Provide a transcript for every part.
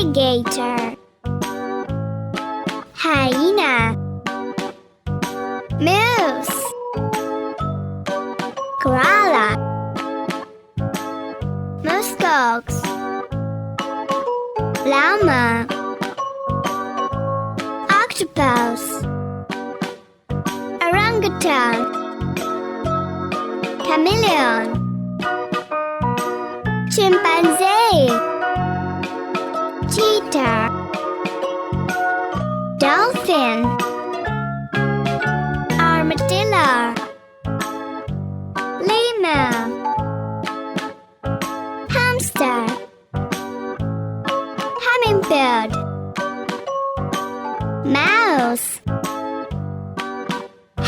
alligator, hyena, moose, koala, muskox, llama, octopus, orangutan, chameleon, chimpanzee, cheetah, dolphin, armadillo, lemur, hamster, hummingbird, mouse,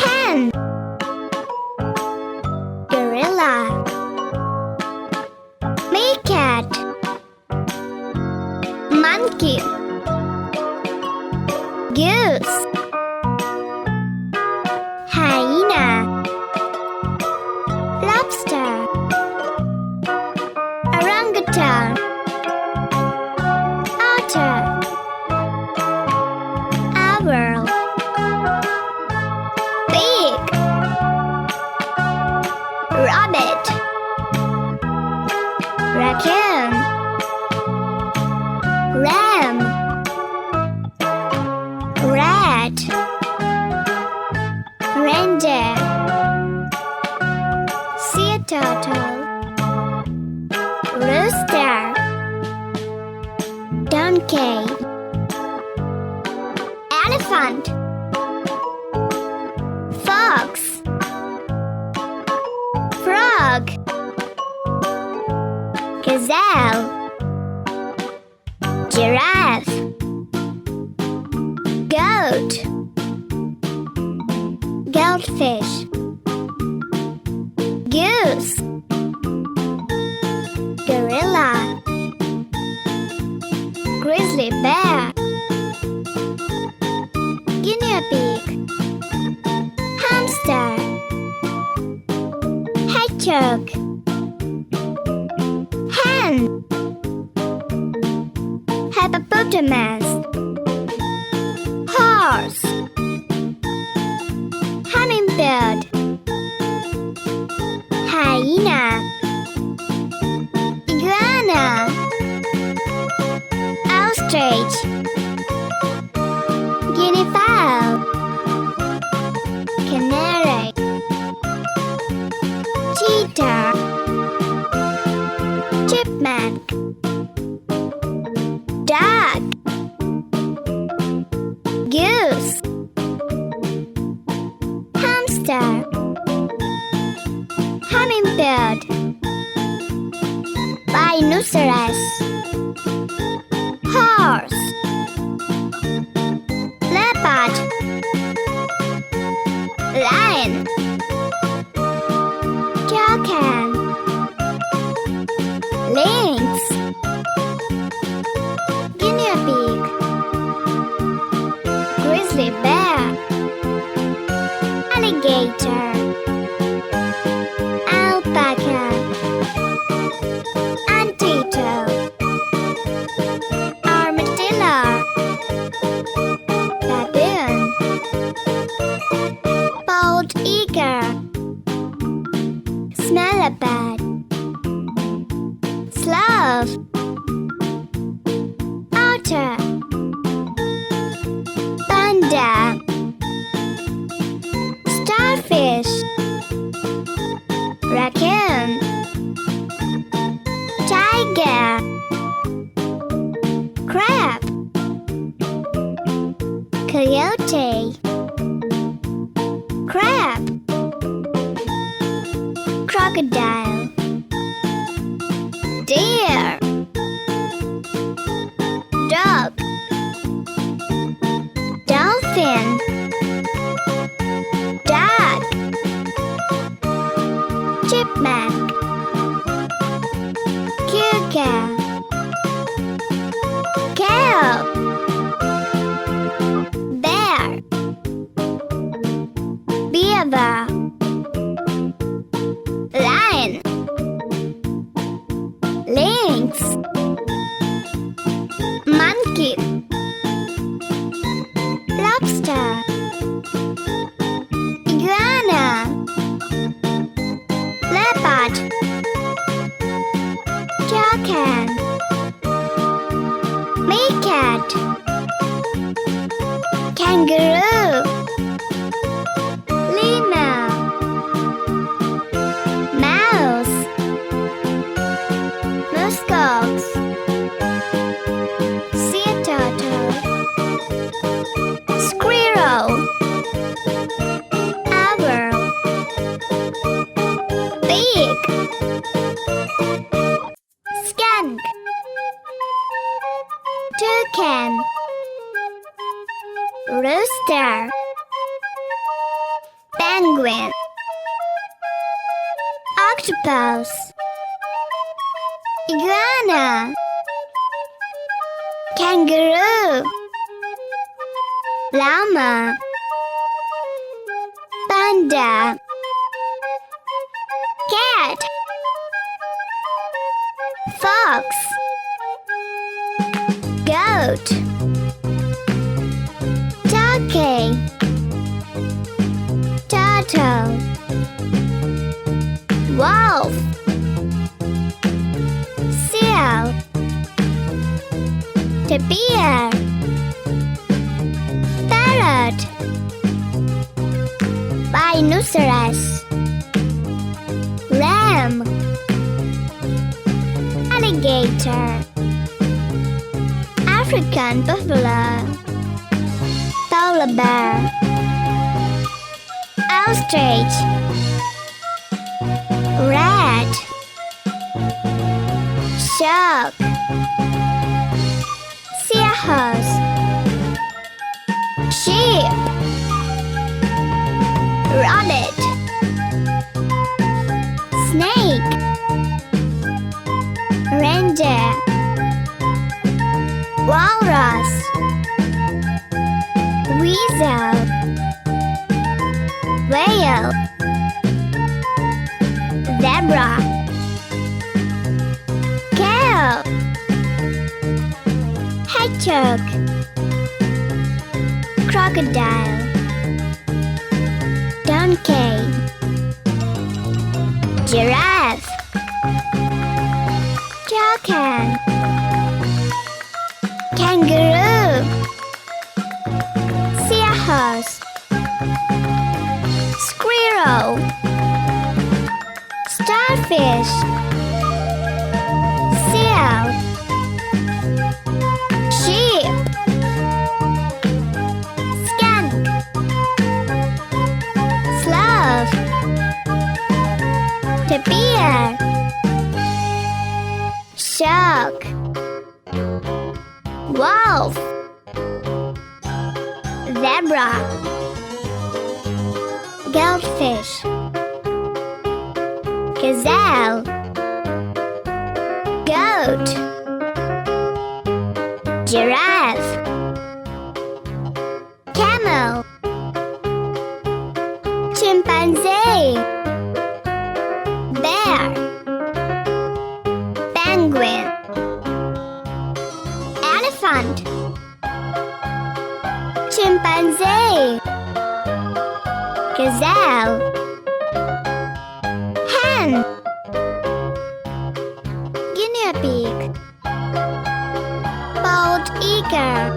hen, gorilla, meerkat, monkey, goose, hyena, lobster, orangutan, otter, owl, pig, rabbit, raccoon, ram, rat, reindeer, sea turtle, rooster, donkey, elephant, fox, frog, gazelle, giraffe, goat, goldfish, goose, gorilla, grizzly bear, guinea pig, hamster, hedgehog, hen, hippopotamus, horse, hummingbird, hyena, iguana, ostrich, guinea fowl, canary, cheetah, chipmunk, duck, goose, hamster, hummingbird, rhinoceros, horse, leopard, lion, toucan, lynx, guinea pig, grizzly bear, alligator, alpaca, anteater, armadillo, baboon, bald eagle, smellbird, sloth, otter, panda, starfish, raccoon, tiger, crab, coyote, crab, crocodile, deer, dog, dolphin, duck, chipmunk, cougar, cow, bear, beaver, lion, Toucan. Meerkat. Kangaroo. Lemur. Mouse. Muskox. Sea turtle. Squirrel. Owl. Pig. Skunk. Toucan. Rooster. Penguin. Octopus. Iguana. Kangaroo. Llama. Panda. Cat. Fox. Goat. Turkey. Turtle. Wolf. Seal. Tapir. Parrot. Rhinoceros. Ram. Alligator. African buffalo. Polar bear. Ostrich. Rat. Shark. Seahorse. Sheep. Rabbit. Snake. Reindeer. Walrus. Weasel. Whale. Zebra. Cow. Hedgehog. Crocodile. Donkey. Giraffe. Toucan. Kangaroo. Seahorse. Squirrel. Starfish. Seal. Sheep. Skunk. Sloth. Tapir. Shark. Wolf. Zebra. Goldfish. Gazelle. Goat. Giraffe. Camel. Chimpanzee. Bear. Penguin. Elephant. Chimpanzee. Gazelle. Hen. Guinea pig. Bald eagle.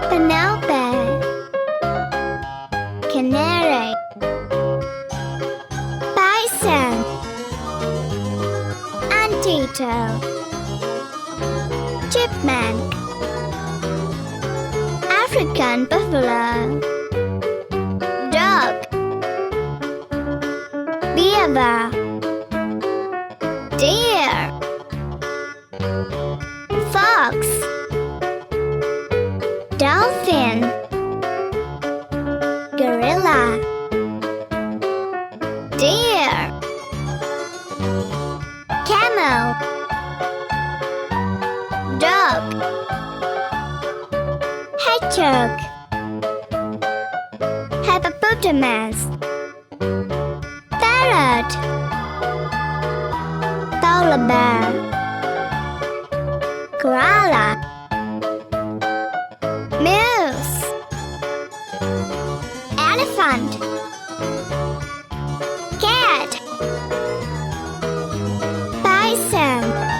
Penelope. Canary. Bison. Anteater. Chipmunk. African buffalo. Dog. Beaver. Deer. Fox. Dolphin. Gorilla. Deer. Camel. Dog. Hedgehog. Hippopotamus. Parrot. Polar bear. Koala. Moose. Elephant. Cat. Bison.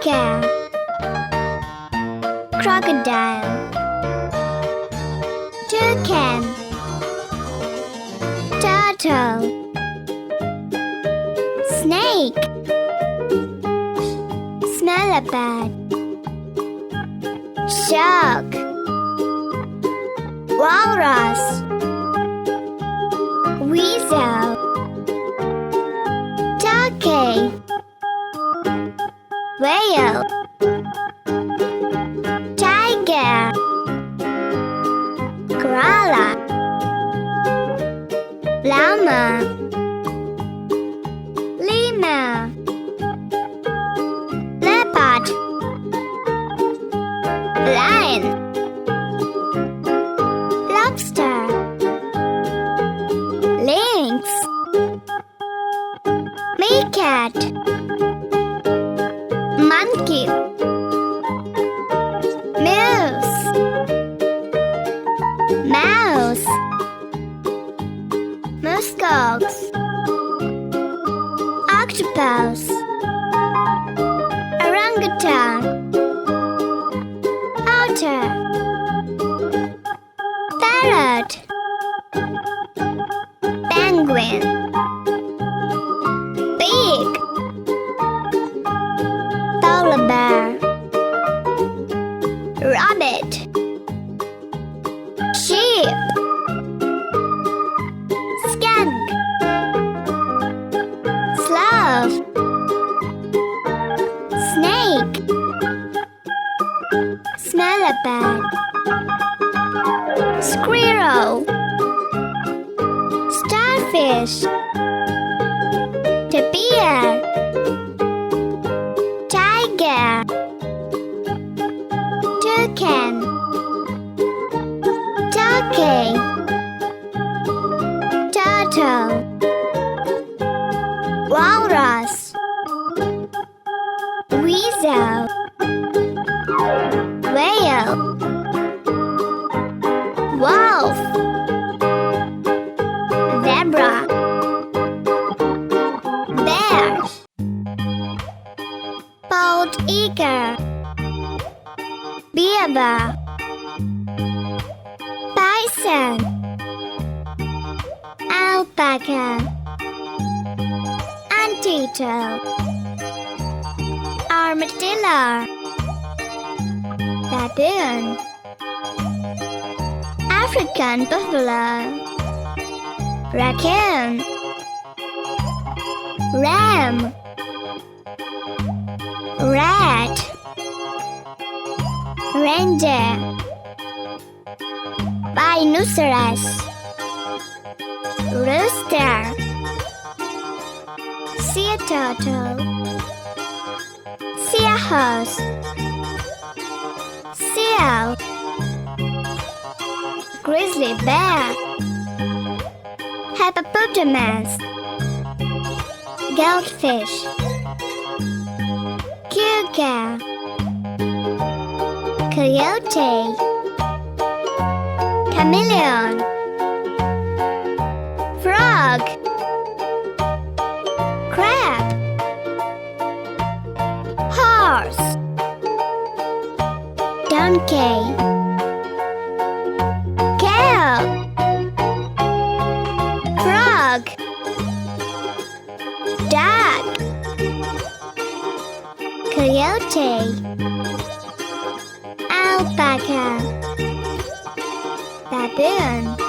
cow, crocodile, toucan, turtle, snake, smellabad, shark, walrus, weasel, turkey, whale, tiger, koala, llama, lemur, leopard, lion, lobster, lynx, meerkat, monkey, mouse, muskox, octopus, orangutan, otter, parrot, penguin, pig, polar bear, rabbit, sheep, skunk, sloth, snake, smellabad, squirrel, starfish, tapir, tiger, toucan, turkey, turtle, walrus, weasel, whale, wolf, zebra, bear, bald eagle, beaver, bison, alpaca, anteater, armadillo, baboon, African buffalo, raccoon, ram, rat, reindeer, rhinoceros, rooster, sea turtle, seahorse, seal, grizzly bear, hippopotamus, goldfish, cougar, coyote, chameleon, frog, crab, horse, donkey, cow, frog, duck, coyote, alpaca, baboon.